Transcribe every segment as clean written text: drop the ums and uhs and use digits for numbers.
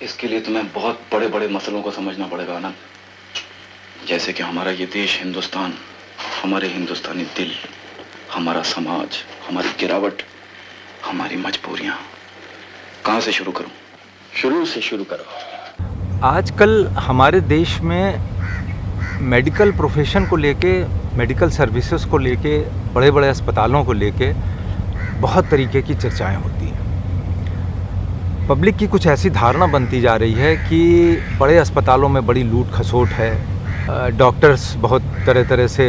इसके लिए तुम्हें बहुत बड़े बड़े मसलों को समझना पड़ेगा आनंद। जैसे कि हमारा ये देश हिंदुस्तान, हमारे हिंदुस्तानी दिल, हमारा समाज, हमारी गिरावट, हमारी मजबूरियां। कहां से शुरू करूं? शुरू से शुरू करो। आजकल हमारे देश में मेडिकल प्रोफेशन को लेके, मेडिकल सर्विसेज को लेके, बड़े बड़े अस्पतालों को लेके बहुत तरीके की चर्चाएं होती हैं। पब्लिक की कुछ ऐसी धारणा बनती जा रही है कि बड़े अस्पतालों में बड़ी लूट खसोट है, डॉक्टर्स बहुत तरह तरह से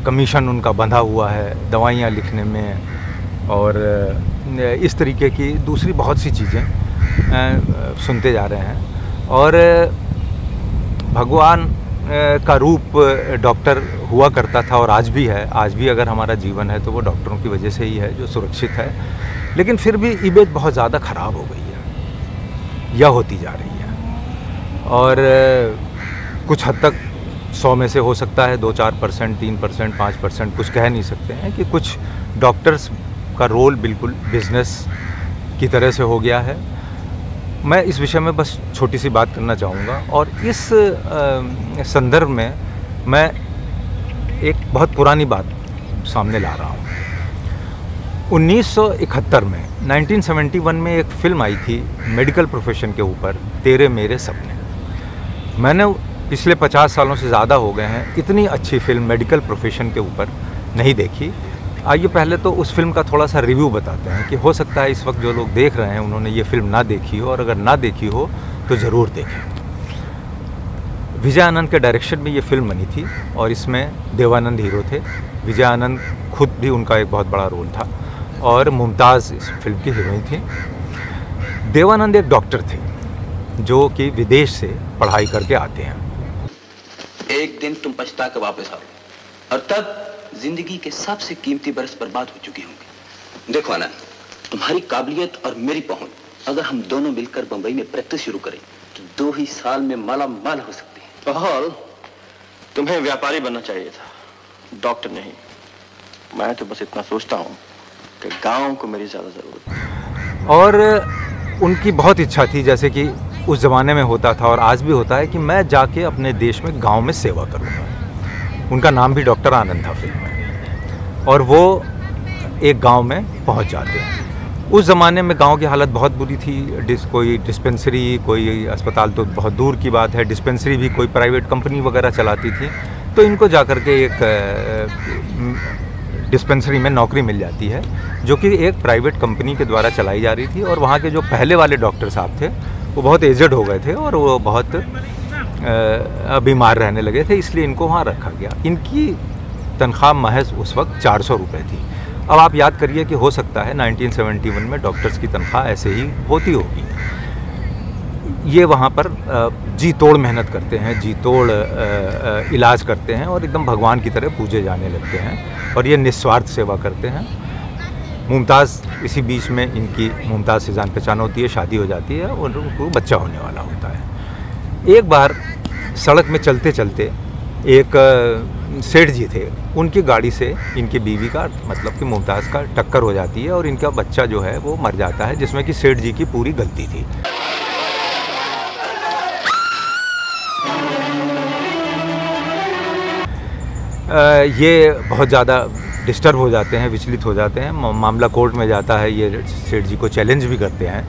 कमीशन उनका बंधा हुआ है दवाइयाँ लिखने में, और इस तरीके की दूसरी बहुत सी चीज़ें सुनते जा रहे हैं। और भगवान का रूप डॉक्टर हुआ करता था और आज भी है। आज भी अगर हमारा जीवन है तो वो डॉक्टरों की वजह से ही है जो सुरक्षित है। लेकिन फिर भी इमेज बहुत ज़्यादा ख़राब हो गई है या होती जा रही है। और कुछ हद तक 100 में से हो सकता है 2-4%, 3%, 5%, कुछ कह नहीं सकते हैं कि कुछ डॉक्टर्स का रोल बिल्कुल बिजनेस की तरह से हो गया है। मैं इस विषय में बस छोटी सी बात करना चाहूँगा और इस संदर्भ में मैं एक बहुत पुरानी बात सामने ला रहा हूँ। 1971 में 1971 में एक फिल्म आई थी मेडिकल प्रोफेशन के ऊपर, तेरे मेरे सपने। मैंने पिछले 50 सालों से ज़्यादा हो गए हैं इतनी अच्छी फिल्म मेडिकल प्रोफेशन के ऊपर नहीं देखी। आइए पहले तो उस फिल्म का थोड़ा सा रिव्यू बताते हैं कि हो सकता है इस वक्त जो लोग देख रहे हैं उन्होंने ये फिल्म ना देखी हो, और अगर ना देखी हो तो ज़रूर देखें। विजय आनंद के डायरेक्शन में ये फिल्म बनी थी और इसमें देवानंद हीरो थे। विजय आनंद खुद भी उनका एक बहुत बड़ा रोल था और मुमताज़ इस फिल्म की हीरोइन थी। देवानंद एक डॉक्टर थे जो कि विदेश से पढ़ाई करके आते हैं। एक दिन तुम पछता कर वापस आओ और तब जिंदगी के सबसे कीमती बरस बर्बाद हो चुके होंगे। देखो आनंद, तुम्हारी काबिलियत और मेरी पहुंच, अगर हम दोनों मिलकर बंबई में प्रैक्टिस शुरू करें तो 2 ही साल में माला माल हो सकते हैं। बहरहाल तुम्हें व्यापारी बनना चाहिए था, डॉक्टर नहीं। मैं तो बस इतना सोचता हूँ कि गांव को मेरी ज्यादा जरूरत है। और उनकी बहुत इच्छा थी, जैसे कि उस ज़माने में होता था और आज भी होता है, कि मैं जाके अपने देश में गांव में सेवा करूँगा। उनका नाम भी डॉक्टर आनंद था फिल्म में। और वो एक गांव में पहुंच जाते हैं। उस ज़माने में गांव की हालत बहुत बुरी थी। कोई डिस्पेंसरी, कोई अस्पताल तो बहुत दूर की बात है, डिस्पेंसरी भी कोई प्राइवेट कंपनी वगैरह चलाती थी। तो इनको जाकर के एक डिस्पेंसरी में नौकरी मिल जाती है जो कि एक प्राइवेट कंपनी के द्वारा चलाई जा रही थी। और वहाँ के जो पहले वाले डॉक्टर साहब थे वो बहुत एजड हो गए थे और वो बहुत बीमार रहने लगे थे, इसलिए इनको वहाँ रखा गया। इनकी तनख्वाह महज उस वक्त 400 रुपये थी। अब आप याद करिए कि हो सकता है 1971 में डॉक्टर्स की तनख्वाह ऐसे ही होती होगी। ये वहाँ पर जी तोड़ मेहनत करते हैं, जी तोड़ इलाज करते हैं और एकदम भगवान की तरह पूजे जाने लगते हैं और ये निस्वार्थ सेवा करते हैं। मुमताज़ इसी बीच में, इनकी मुमताज़ से जान पहचान होती है, शादी हो जाती है और उनको बच्चा होने वाला होता है। एक बार सड़क में चलते चलते एक सेठ जी थे, उनकी गाड़ी से इनकी बीवी का, मतलब कि मुमताज़ का, टक्कर हो जाती है और इनका बच्चा जो है वो मर जाता है, जिसमें कि सेठ जी की पूरी गलती थी। ये बहुत ज़्यादा डिस्टर्ब हो जाते हैं, विचलित हो जाते हैं। मामला कोर्ट में जाता है। ये सेठ जी को चैलेंज भी करते हैं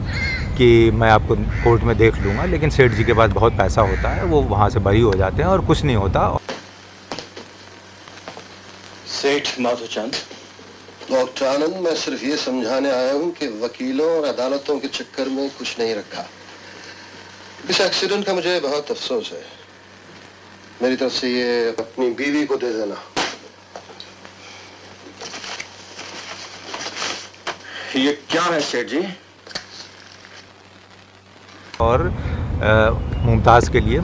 कि मैं आपको कोर्ट में देख लूँगा, लेकिन सेठ जी के पास बहुत पैसा होता है, वो वहाँ से बरी हो जाते हैं और कुछ नहीं होता। सेठ माधोचंद। डॉक्टर आनंद, मैं सिर्फ ये समझाने आया हूँ कि वकीलों और अदालतों के चक्कर में कुछ नहीं रखा। इस एक्सीडेंट का मुझे बहुत अफसोस है। मेरी तरफ से ये अपनी बीवी को दे देना। ये क्या है सेठ जी? और मुमताज़ के लिए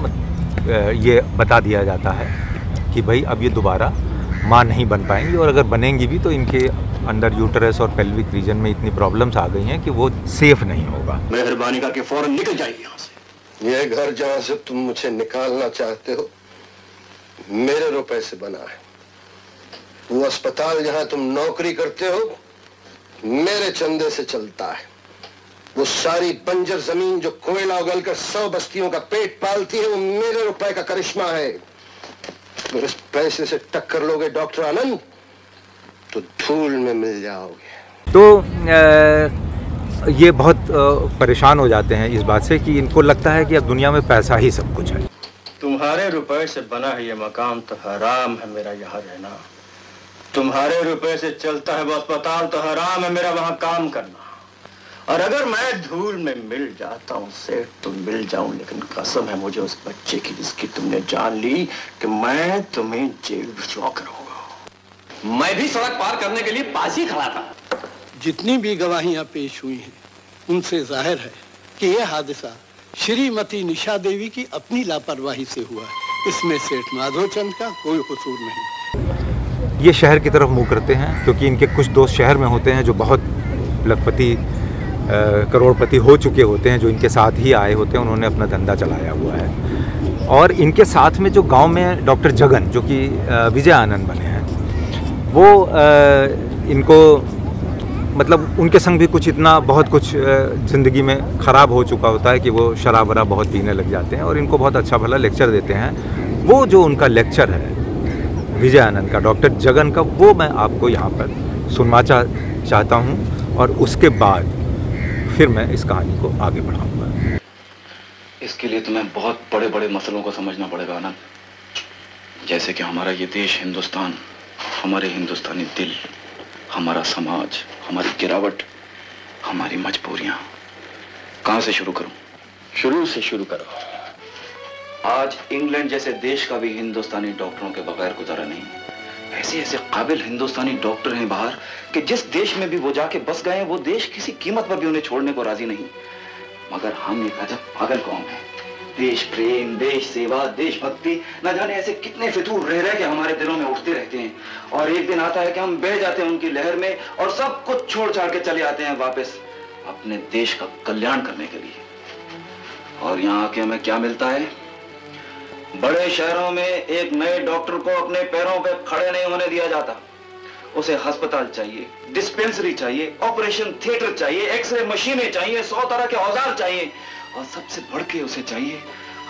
ये बता दिया जाता है कि भाई अब ये दोबारा माँ नहीं बन पाएंगी, और अगर बनेंगी भी तो इनके अंदर यूटरस और पेल्विक रीजन में इतनी प्रॉब्लम्स आ गई हैं कि वो सेफ नहीं होगा। मेहरबानी करके फौरन निकल जाइए यहाँ से। ये घर जहाँ से तुम मुझे निकालना चाहते हो मेरे रुपए से बना है। वो अस्पताल जहाँ तुम नौकरी करते हो मेरे चंदे से चलता है। वो सारी बंजर जमीन जो कोयला उगलकर 100 बस्तियों का पेट पालती है, वो मेरे रुपए का करिश्मा है। अगर इस पैसे से टक्कर लोगे डॉक्टर आनंद, तो धूल में मिल जाओगे। तो ये बहुत परेशान हो जाते हैं इस बात से कि इनको लगता है कि अब दुनिया में पैसा ही सब कुछ है। तुम्हारे रुपए से बना है ये मकान तो हराम है मेरा यहाँ रहना। तुम्हारे रुपए से चलता है वो अस्पताल तो हराम है मेरा वहाँ काम करना। और अगर मैं धूल में मिल जाता हूँ सेठ तो मिल जाऊं, लेकिन कसम है मुझे उस बच्चे की जिसकी तुमने जान ली कि मैं तुम्हें जेल भिजवा कर होगा। मैं भी सड़क पार करने के लिए पास ही खड़ा था। जितनी भी गवाहियां पेश हुई हैं उनसे जाहिर है कि यह हादसा श्रीमती निशा देवी की अपनी लापरवाही से हुआ है। इसमें सेठ माधोचंद का कोई कसूर नहीं। ये शहर की तरफ मुंह करते हैं क्योंकि इनके कुछ दोस्त शहर में होते हैं जो बहुत लखपति करोड़पति हो चुके होते हैं, जो इनके साथ ही आए होते हैं, उन्होंने अपना धंधा चलाया हुआ है। और इनके साथ में जो गांव में डॉक्टर जगन जो कि विजय आनंद बने हैं, वो इनको मतलब उनके संग भी कुछ इतना बहुत कुछ ज़िंदगी में ख़राब हो चुका होता है कि वो शराब वराब बहुत पीने लग जाते हैं और इनको बहुत अच्छा भला लेक्चर देते हैं। वो जो उनका लेक्चर है विजय आनंद का, डॉक्टर जगन का, वो मैं आपको यहाँ पर सुनवा चाहता हूँ और उसके बाद फिर मैं इस कहानी को आगे बढ़ाऊंगा। इसके लिए तुम्हें बहुत बड़े बड़े मसलों को समझना पड़ेगा आनंद, जैसे कि हमारा ये देश हिंदुस्तान, हमारे हिंदुस्तानी दिल, हमारा समाज, हमारी गिरावट, हमारी मजबूरियां। कहां से शुरू करूं? शुरू से शुरू करो। आज इंग्लैंड जैसे देश का भी हिंदुस्तानी डॉक्टरों के बगैर गुजारा नहीं। ऐसे ऐसे काबिल हिंदुस्तानी डॉक्टर हैं बाहर कि जिस देश में भी वो जाके बस गए हैं, वो देश किसी कीमत पर भी उन्हें छोड़ने को राजी नहीं। मगर हम एक अजब पागल कौम है। देश प्रेम, देश सेवा, देशभक्ति, न जाने ऐसे कितने फितूर रह रहे कि हमारे दिलों में उठते रहते हैं। और एक दिन आता है कि हम बह जाते हैं उनकी लहर में और सब कुछ छोड़ छाड़ के चले आते हैं वापस अपने देश का कल्याण करने के लिए। और यहाँ आके हमें क्या मिलता है? बड़े शहरों में एक नए डॉक्टर को अपने पैरों पे खड़े नहीं होने दिया जाता। उसे अस्पताल चाहिए, डिस्पेंसरी चाहिए, ऑपरेशन थिएटर चाहिए, एक्सरे मशीनें चाहिए, 100 तरह के औजार चाहिए और सबसे बढ़ के उसे चाहिए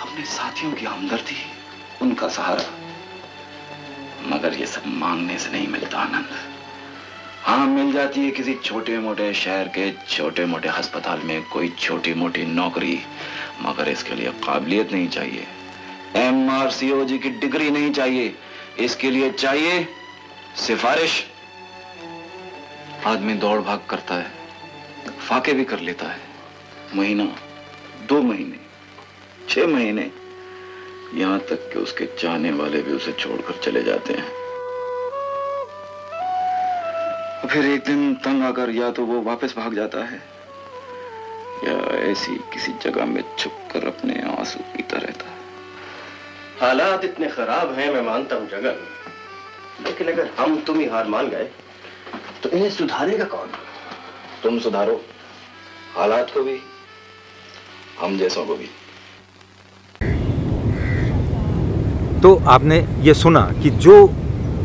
अपने साथियों की हमदर्दी, उनका सहारा। मगर ये सब मांगने से नहीं मिलता आनंद। हाँ, मिल जाती है किसी छोटे मोटे शहर के छोटे मोटे अस्पताल में कोई छोटी मोटी नौकरी, मगर इसके लिए काबिलियत नहीं चाहिए, MRCOG की डिग्री नहीं चाहिए। इसके लिए चाहिए सिफारिश। आदमी दौड़ भाग करता है, फाके भी कर लेता है, महीना, 2 महीने, 6 महीने, यहां तक कि उसके चाहने वाले भी उसे छोड़कर चले जाते हैं। फिर एक दिन तंग आकर या तो वो वापस भाग जाता है या ऐसी किसी जगह में छुपकर अपने आंसू पीता रहता है। हालात इतने खराब हैं, मैं मानता हूं जगन, लेकिन अगर हम तुम ही हार मान गए तो इन्हें सुधारेगा कौन? तुम सुधारो हालात को भी, हम जैसों को भी। तो आपने ये सुना कि जो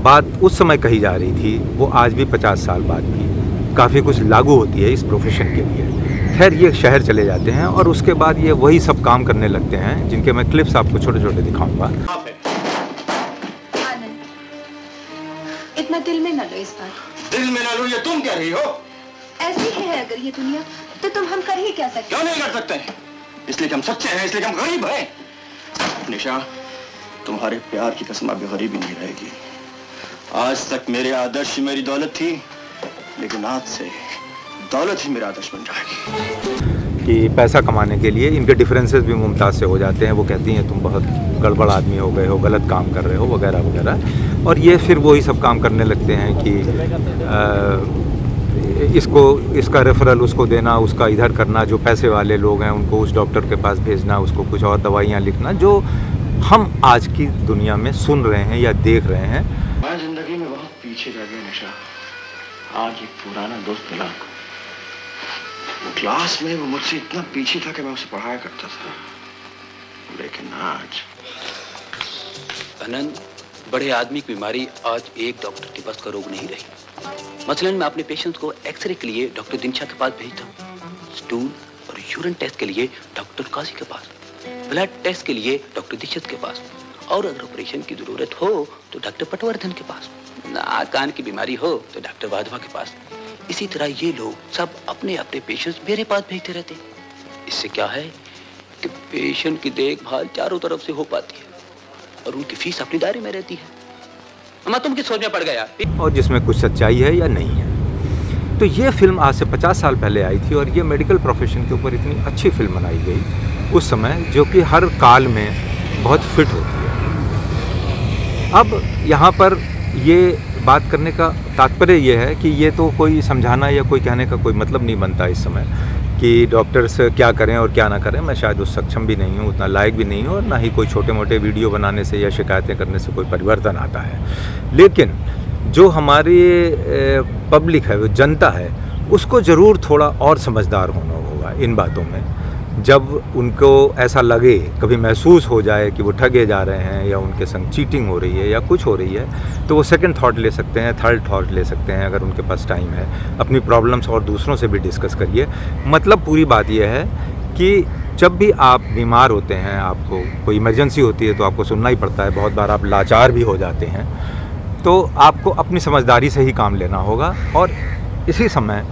बात उस समय कही जा रही थी वो आज भी 50 साल बाद भी काफ़ी कुछ लागू होती है इस प्रोफेशन के लिए। खैर, ये शहर चले जाते हैं और उसके बाद ये वही सब काम करने लगते हैं जिनके मैं क्लिप्स आपको छोटे छोटे दिखाऊंगा। आनंद, इतना दिल में न लो इस बार। दिल में ना लो, ये तुम कह रही हो? ऐसी है अगर ये दुनिया तो तुम हम कर ही क्या सकते? क्यों नहीं कर सकते? इसलिए कि हम सच्चे हैं, इसलिए कि हम गरीब हैं। निशा, तुम्हारे प्यार की कसम अभी गरीबी नहीं रहेगी। आज तक मेरे आदर्श मेरी दौलत थी, लेकिन आज से दौलत ही मेरा आदर्श बन जाएगी। कि पैसा कमाने के लिए इनके डिफरेंसेस भी मुमताज़ से हो जाते हैं। वो कहती हैं तुम बहुत गड़बड़ आदमी हो गए हो, गलत काम कर रहे हो, वगैरह वगैरह। और ये फिर वही सब काम करने लगते हैं कि इसका रेफरल उसको देना, उसका इधर करना, जो पैसे वाले लोग हैं उनको उस डॉक्टर के पास भेजना, उसको कुछ और दवाइयाँ लिखना, जो हम आज की दुनिया में सुन रहे हैं या देख रहे हैं। मैं जिंदगी में बहुत पीछे रह गया निशा। आज एक पुराना दोस्त मिला, क्लास में वो मुझसे इतना पीछे था कि मैं उसे पढ़ाया करता था, लेकिन आज आनंद, बड़े आदमी की बीमारी आज एक डॉक्टर के पास का रोग नहीं रही। मसलन मैं अपने पेशेंट को एक्सरे के लिए डॉक्टर दिनशा के पास भेजता हूँ। स्टूल, यूरिन टेस्ट के लिए डॉक्टर काजी के पास, ब्लड टेस्ट के लिए डॉक्टर दीक्षित के पास, और अगर ऑपरेशन की जरूरत हो तो डॉक्टर पटवर्धन के पास, नाक कान की बीमारी हो तो डॉक्टर वाधवा के पास। इसी तरह ये लोग सब अपने अपने पेशेंट्स मेरे पास भेजते रहते हैं। इससे क्या है कि पेशेंट की देखभाल चारों तरफ से हो पाती है और उनकी फीस अपनी दायरे में रहती है। मैं तुम की सोच में पड़ गया। और जिसमें कुछ सच्चाई है या नहीं है। तो ये फिल्म आज से 50 साल पहले आई थी और ये मेडिकल प्रोफेशन के ऊपर इतनी अच्छी फिल्म बनाई गई उस समय, जो कि हर काल में बहुत फिट होती है। अब यहाँ पर ये बात करने का तात्पर्य ये है कि ये तो कोई समझाना या कोई कहने का कोई मतलब नहीं बनता इस समय कि डॉक्टर्स क्या करें और क्या ना करें। मैं शायद उस सक्षम भी नहीं हूँ, उतना लायक भी नहीं हूँ, और ना ही कोई छोटे मोटे वीडियो बनाने से या शिकायतें करने से कोई परिवर्तन आता है। लेकिन जो हमारी पब्लिक है, वो जनता है, उसको ज़रूर थोड़ा और समझदार होना होगा इन बातों में। जब उनको ऐसा लगे, कभी महसूस हो जाए कि वो ठगे जा रहे हैं या उनके संग चीटिंग हो रही है या कुछ हो रही है, तो वो सेकंड थॉट ले सकते हैं, थर्ड थॉट ले सकते हैं अगर उनके पास टाइम है। अपनी प्रॉब्लम्स और दूसरों से भी डिस्कस करिए। मतलब पूरी बात यह है कि जब भी आप बीमार होते हैं, आपको कोई इमरजेंसी होती है तो आपको सुनना ही पड़ता है, बहुत बार आप लाचार भी हो जाते हैं, तो आपको अपनी समझदारी से ही काम लेना होगा। और इसी समय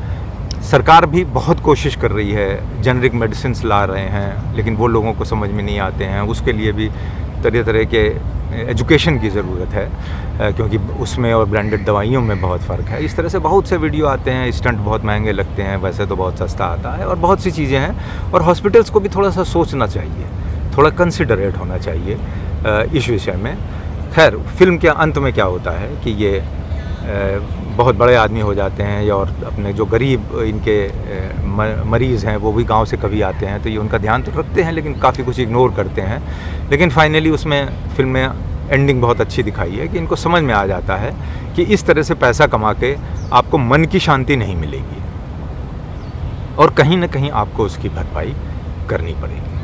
सरकार भी बहुत कोशिश कर रही है, जेनरिक मेडिसिन्स ला रहे हैं, लेकिन वो लोगों को समझ में नहीं आते हैं। उसके लिए भी तरह तरह के एजुकेशन की ज़रूरत है, क्योंकि उसमें और ब्रांडेड दवाइयों में बहुत फ़र्क है। इस तरह से बहुत से वीडियो आते हैं, स्टंट बहुत महंगे लगते हैं, वैसे तो बहुत सस्ता आता है, और बहुत सी चीज़ें हैं। और हॉस्पिटल्स को भी थोड़ा सा सोचना चाहिए, थोड़ा कंसिडरेट होना चाहिए इस विषय में। खैर, फिल्म के अंत में क्या होता है कि ये बहुत बड़े आदमी हो जाते हैं, या और अपने जो गरीब इनके मरीज़ हैं वो भी गांव से कभी आते हैं, तो ये उनका ध्यान तो रखते हैं लेकिन काफ़ी कुछ इग्नोर करते हैं। लेकिन फाइनली उसमें फिल्म में एंडिंग बहुत अच्छी दिखाई है कि इनको समझ में आ जाता है कि इस तरह से पैसा कमा के आपको मन की शांति नहीं मिलेगी और कहीं ना कहीं आपको उसकी भरपाई करनी पड़ेगी।